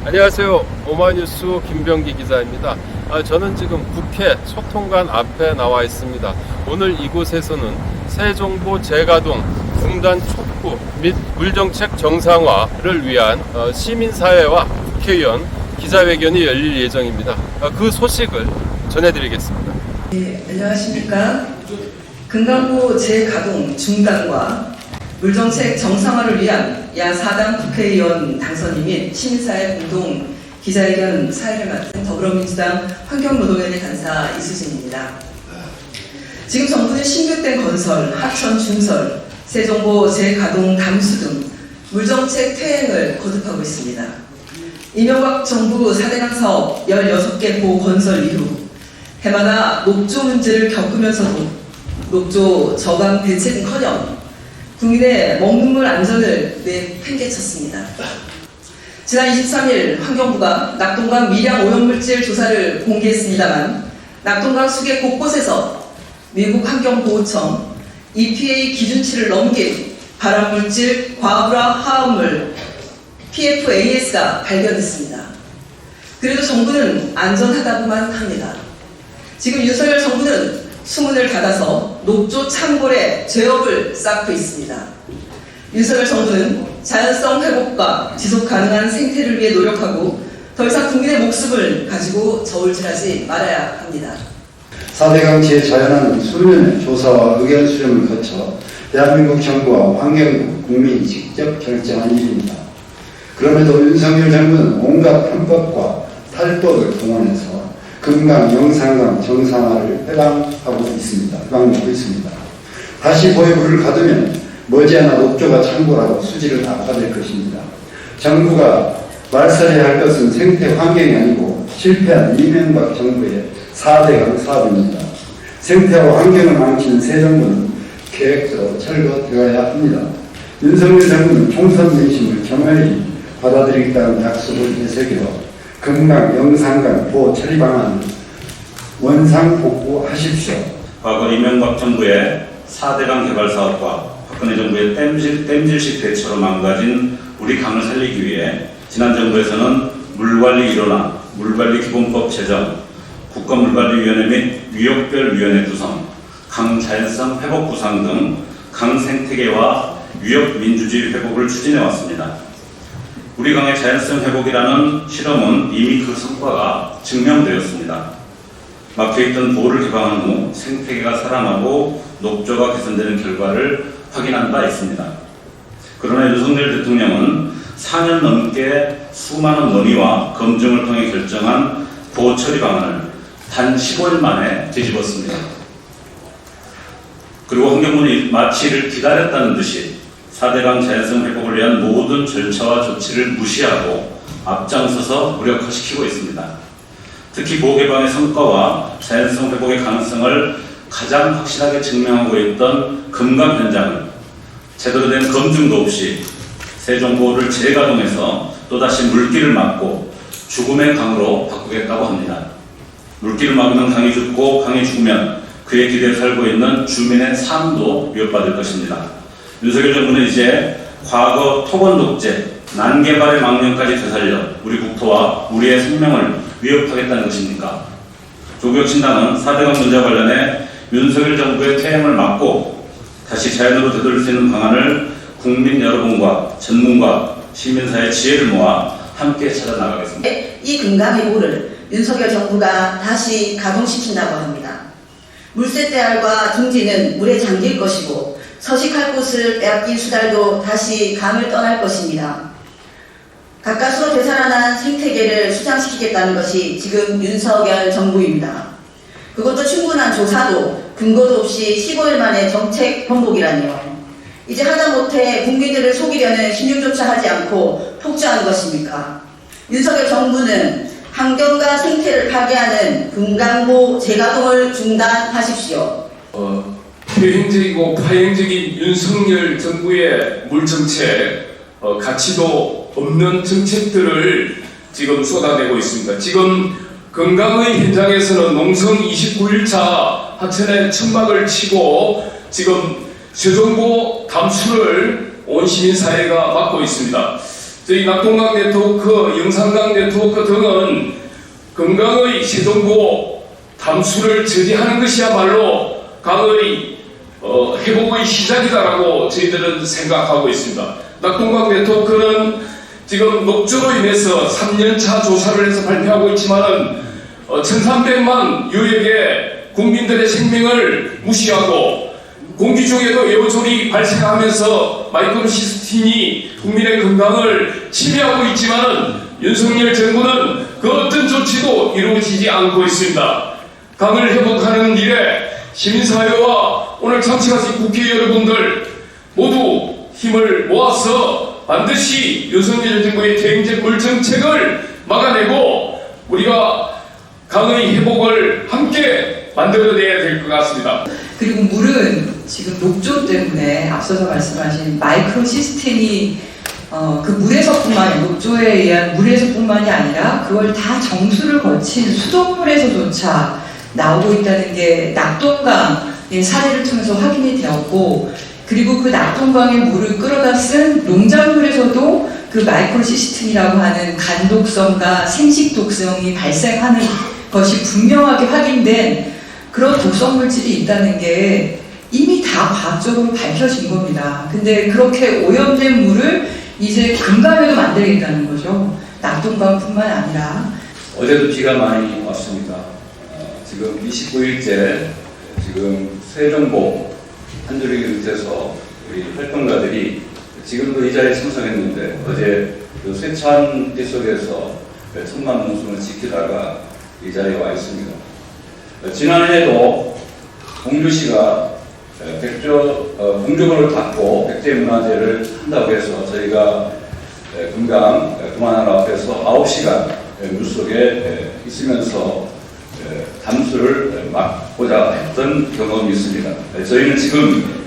안녕하세요. 오마이뉴스 김병기 기자입니다. 저는 지금 국회 소통관 앞에 나와 있습니다. 오늘 이곳에서는 새 정부 재가동 중단 촉구 및 물정책 정상화를 위한 시민사회와 국회의원 기자회견이 열릴 예정입니다. 그 소식을 전해드리겠습니다. 네, 안녕하십니까. 금강구 재가동 중단과 물정책 정상화를 위한 야 4당 국회의원 당선인 및 시민사회 공동 기자회견 사회를 맡은 더불어민주당 환경노동위원회 간사 이수진입니다. 지금 정부는 신규된 건설, 하천 중설, 세정보 재가동 담수 등 물정책 퇴행을 거듭하고 있습니다. 이명박 정부 4대강 사업 16개 보 건설 이후 해마다 녹조 문제를 겪으면서도 녹조 저감 대책은커녕 국민의 먹는 물 안전을 내팽개쳤습니다. 지난 23일 환경부가 낙동강 미량 오염물질 조사를 공개했습니다만 낙동강 수계 곳곳에서 미국 환경보호청 EPA 기준치를 넘긴 발암물질 과부라 화합물 PFAS가 발견됐습니다. 그래도 정부는 안전하다고만 합니다. 지금 윤석열 정부는 수문을 닫아서 녹조 창궐에 죄업을 쌓고 있습니다. 윤석열 정부는 자연성 회복과 지속 가능한 생태를 위해 노력하고 더 이상 국민의 목숨을 가지고 저울질하지 말아야 합니다. 4대강 재자연환 수년의 조사와 의견 수렴을 거쳐 대한민국 정부와 환경부, 국민이 직접 결정한 일입니다. 그럼에도 윤석열 정부는 온갖 편법과 탈법을 동원해서 금강, 영산강 정상화를 회방하고 있습니다. 다시 보유물을 가두면 머지않아 녹조가 창궐하고 수질을 악화될 것입니다. 정부가 말살해야 할 것은 생태 환경이 아니고 실패한 이명박 정부의 4대강 사업입니다. 생태와 환경을 망치는 새 정부는 계획적으로 철거되어야 합니다. 윤석열 정부는 총선 민심을 겸허히 받아들이겠다는 약속을 되새겨 금강, 영산강 보호 처리 방안을 원상복구하십시오. 과거 이명박 정부의 4대강 개발 사업과 박근혜 정부의 땜질식 대처로 망가진 우리 강을 살리기 위해 지난 정부에서는 물관리 일원화, 물관리 기본법 제정, 국가물관리위원회 및 위협별 위원회 구성, 강 자연성 회복 구상 등 강 생태계와 위협 민주주의 회복을 추진해 왔습니다. 우리 강의 자연성 회복이라는 실험은 이미 그 성과가 증명되었습니다. 막혀있던 보호를 개방한 후 생태계가 살아나고 녹조가 개선되는 결과를 확인한 바 있습니다. 그러나 윤석열 대통령은 4년 넘게 수많은 논의와 검증을 통해 결정한 보호 처리 방안을 단 15일 만에 뒤집었습니다. 그리고 환경부는 마치 이를 기다렸다는 듯이 4대강 자연성 회복을 위한 모든 절차와 조치를 무시하고 앞장서서 무력화시키고 있습니다. 특히 보호 개방의 성과와 자연성 회복의 가능성을 가장 확실하게 증명하고 있던 금강 현장은 제대로 된 검증도 없이 세종보호를 재가동해서 또다시 물길을 막고 죽음의 강으로 바꾸겠다고 합니다. 물길을 막는 강이 죽고 강이 죽으면 그에 기대어 살고 있는 주민의 삶도 위협받을 것입니다. 윤석열 정부는 이제 과거 토건 독재, 난개발의 망령까지 되살려 우리 국토와 우리의 생명을 위협하겠다는 것입니까? 조국혁신당은 4대강 문제와 관련해 윤석열 정부의 퇴행을 막고 다시 자연으로 되돌릴 수 있는 방안을 국민 여러분과 전문가, 시민사회 지혜를 모아 함께 찾아 나가겠습니다. 이 금강의 보를 윤석열 정부가 다시 가동시킨다고 합니다. 물새떼알과 둥지는 물에 잠길 것이고 서식할 곳을 빼앗긴 수달도 다시 강을 떠날 것입니다. 가까스로 되살아난 생태계를 수장시키겠다는 것이 지금 윤석열 정부입니다. 그것도 충분한 조사도 근거도 없이 15일 만에 정책 번복이라니요. 이제 하다못해 국민들을 속이려는 신용조차 하지 않고 폭주하는 것입니까? 윤석열 정부는 환경과 생태를 파괴하는 금강보 재가동을 중단하십시오. 퇴행적이고 파행적인 윤석열 정부의 물정책, 가치도 없는 정책들을 지금 쏟아내고 있습니다. 지금 금강의 현장에서는 농성 29일차 하천에 천막을 치고 지금 세종보 담수를 온 시민사회가 맡고 있습니다. 저희 낙동강 네트워크, 영산강 네트워크 등은 건강의 세정보 담수를 저지하는 것이야말로 강의 회복의 시작이다라고 저희들은 생각하고 있습니다. 낙동강 네트워크는 지금 녹조로 인해서 3년차 조사를 해서 발표하고 있지만은 1300만 유역의 국민들의 생명을 무시하고 공기 중에도 에어졸이 발생하면서 마이크로시스틴이 국민의 건강을 침해하고 있지만은 윤석열 정부는 그 어떤 조치도 이루어지지 않고 있습니다. 강을 회복하는 일에 시민사회와 오늘 참석하신 국회 여러분들 모두 힘을 모아서 반드시 윤석열 정부의 대행제물 정책을 막아내고 우리가 강의 회복을 함께 만들어내야 될 것 같습니다. 그리고 물은 지금 녹조 때문에 앞서서 말씀하신 마이크로시스템이 그 물에서뿐만이 녹조에 의한 물에서뿐만이 아니라 그걸 다 정수를 거친 수돗물에서조차 나오고 있다는 게 낙동강의 사례를 통해서 확인이 되었고, 그리고 그 낙동강의 물을 끌어다 쓴 농작물에서도 그 마이크로시스템이라고 하는 간독성과 생식독성이 발생하는 것이 분명하게 확인된 그런 독성 물질이 있다는 게 이미 다 과학적으로 밝혀진 겁니다. 근데 그렇게 오염된 물을 이제 금강에도 만들겠다는 거죠. 낙동강뿐만 아니라. 어제도 비가 많이 왔습니다. 지금 29일째 지금 세정보 한줄기 밑에서 우리 활동가들이 지금도 이 자리에 참석했는데 어제 그 쇠찬 비 속에서 천만 농수를 지키다가 이 자리에 와 있습니다. 지난해에도 공주시가 공주번호를 받고 백제문화제를 한다고 해서 저희가 금강 금화나라 앞에서 9시간 물속에 있으면서 담수를 막고자 했던 경험이 있습니다. 저희는 지금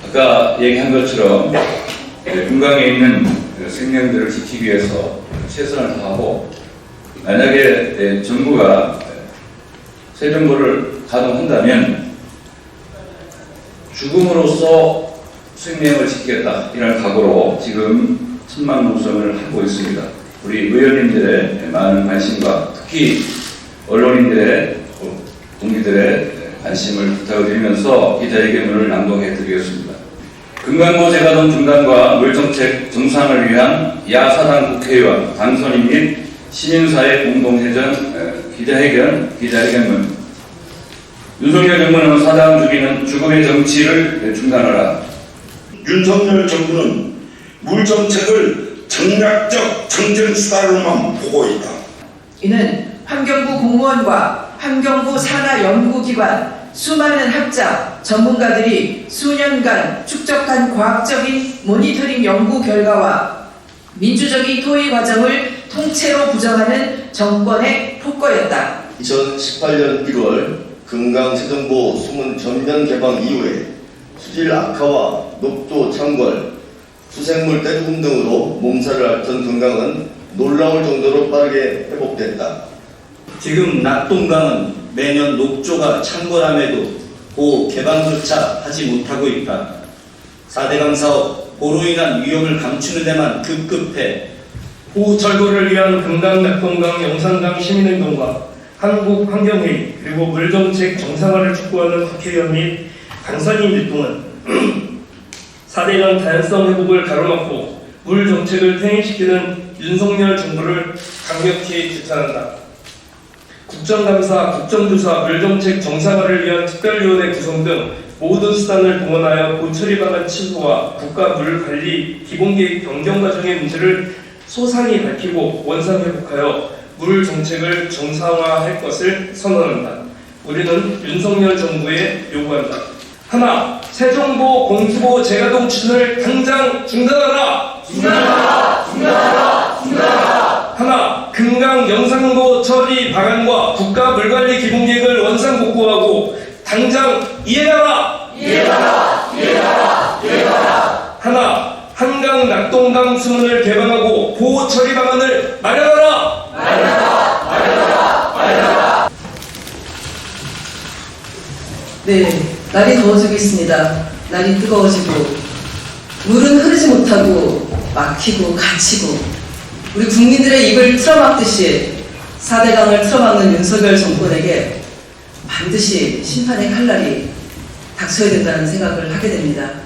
아까 얘기한 것처럼 금강에 있는 생명들을 지키기 위해서 최선을 다하고, 만약에 정부가 세정보를 가동한다면 죽음으로써 생명을 지키겠다 이런 각오로 지금 천만 농성을 하고 있습니다. 우리 의원님들의 많은 관심과 특히 언론인들의 동기들의 관심을 부탁드리면서 기자회견을 낭독해 드리겠습니다. 금강보 재가동 중단과 물정책 정상을 위한 야사당 국회의원 당선인 및 시민사회 공동회전 기자회견문. 윤석열 정부는 사당 주기는 죽음의 정치를 중단하라. 윤석열 정부는 물정책을 정략적 정쟁수단으로만 보고 있다. 이는 환경부 공무원과 환경부 산하연구기관 수많은 학자, 전문가들이 수년간 축적한 과학적인 모니터링 연구 결과와 민주적인 토의 과정을 통째로 부정하는 정권의 폭거였다. 2018년 1월 금강 세정보 수문 전면 개방 이후에 수질 악화와 녹도 창궐, 수생물 떼죽음 등으로 몸살을 앓던 금강은 놀라울 정도로 빠르게 회복됐다. 지금 낙동강은 매년 녹조가 창궐함에도 보호 개방조차 하지 못하고 있다. 4대강 사업 보로 인한 위험을 감추는 데만 급급해 보호 철거를 위한 금강, 낙동강, 영산강 시민행동과 한국환경회의 그리고 물정책 정상화를 촉구하는 국회의원 및 당선인 일동은 4대강 다양성 회복을 가로막고 물정책을 퇴행시키는 윤석열 정부를 강력히 규탄한다. 국정감사, 국정조사, 물정책 정상화를 위한 특별위원회 구성 등 모든 수단을 동원하여 보처리 방안 취소와 국가물관리 기본계획 변경 과정의 문제를 소상히 밝히고 원상회복하여 물 정책을 정상화할 것을 선언한다. 우리는 윤석열 정부에 요구한다. 하나, 세정보, 공수보, 재가동 추진을 당장 중단하라! 하나, 금강 영상보 처리 방안과 국가물관리 기본계획을 원상복구하고 당장 이행하라! 하나, 한강 낙동강 수문을 개방하고 보호 처리 방안을 마련하라! 네, 날이 더워지고 있습니다. 날이 뜨거워지고 물은 흐르지 못하고 막히고 갇히고 우리 국민들의 입을 틀어막듯이 4대강을 틀어막는 윤석열 정권에게 반드시 심판의 칼날이 닥쳐야 된다는 생각을 하게 됩니다.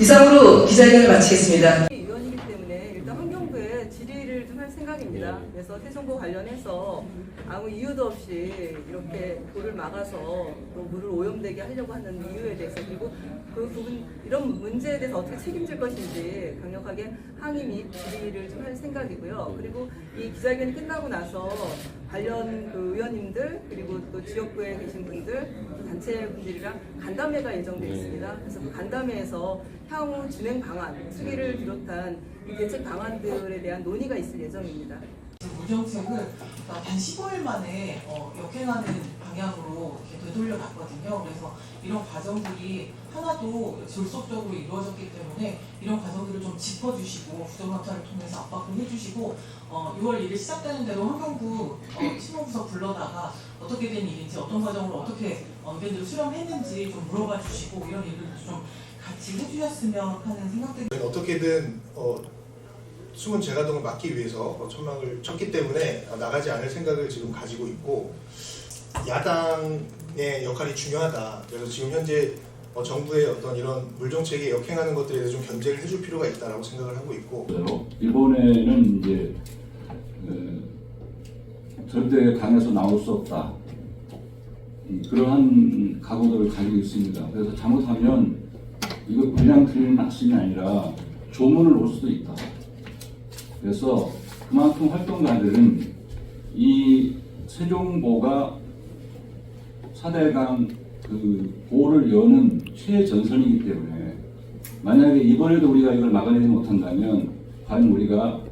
이상으로 기자회견을 마치겠습니다. 위원이기 때문에 일단 환경부에 질의를 좀 할 생각입니다. 그래서 세종보 관련해서 아무 이유도 없이 이렇게 돌을 막아서 또 물을 오염되게 하려고 하는 이유에 대해서, 그리고 그 부분 이런 문제에 대해서 어떻게 책임질 것인지 강력하게 항의 및 질의를 좀 할 생각이고요. 그리고 이 기자회견이 끝나고 나서 관련 그 의원님들 그리고 또 지역구에 계신 분들 또 단체 분들이랑 간담회가 예정되어 있습니다. 그래서 그 간담회에서 향후 진행 방안, 수기를 비롯한 이 대책 방안들에 대한 논의가 있을 예정입니다. 물정책을 단 15일 만에 역행하는 방향으로 이렇게 되돌려 봤거든요. 그래서 이런 과정들이 하나도 졸속적으로 이루어졌기 때문에 이런 과정들을 좀 짚어주시고 국정감사를 통해서 압박을 해주시고 6월 1일 시작되는 대로 환경부 실무부서 불러다가 어떻게 된 일인지 어떤 과정으로 어떻게 의견들을 수렴했는지 좀 물어봐 주시고 이런 일을 좀 같이 해주셨으면 하는 생각들이 어떻게든 숨은 재가동을 막기 위해서 천막을 쳤기 때문에 나가지 않을 생각을 지금 가지고 있고, 야당의 역할이 중요하다. 그래서 지금 현재 정부의 어떤 이런 물정책에 역행하는 것들에 대해서 좀 견제를 해줄 필요가 있다라고 생각을 하고 있고, 이번에는 이제 절대 강에서 나올 수 없다, 그러한 각오를 가지고 있습니다. 그래서 잘못하면 이거 그냥 들리는 낙심이 아니라 조문을 올 수도 있다. 그래서 그만큼 활동가들은 이 세종보가 4대강 그 보를 여는 최전선이기 때문에 만약에 이번에도 우리가 이걸 막아내지 못한다면 과연 우리가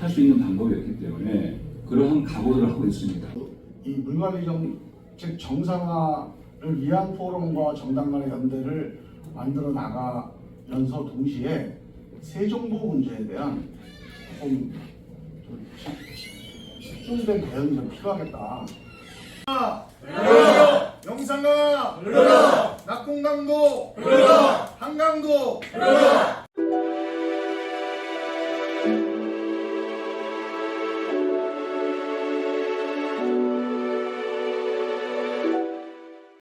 할 수 있는 방법이 없기 때문에 그러한 각오를 하고 있습니다. 이 물관리 정책 정상화를 위한 포럼과 정당 간의 연대를 만들어 나가면서 동시에 세종보 문제에 대한 좀 집중된 대응이 좀 필요하겠다. 영상강, 낙동강도, 한강도,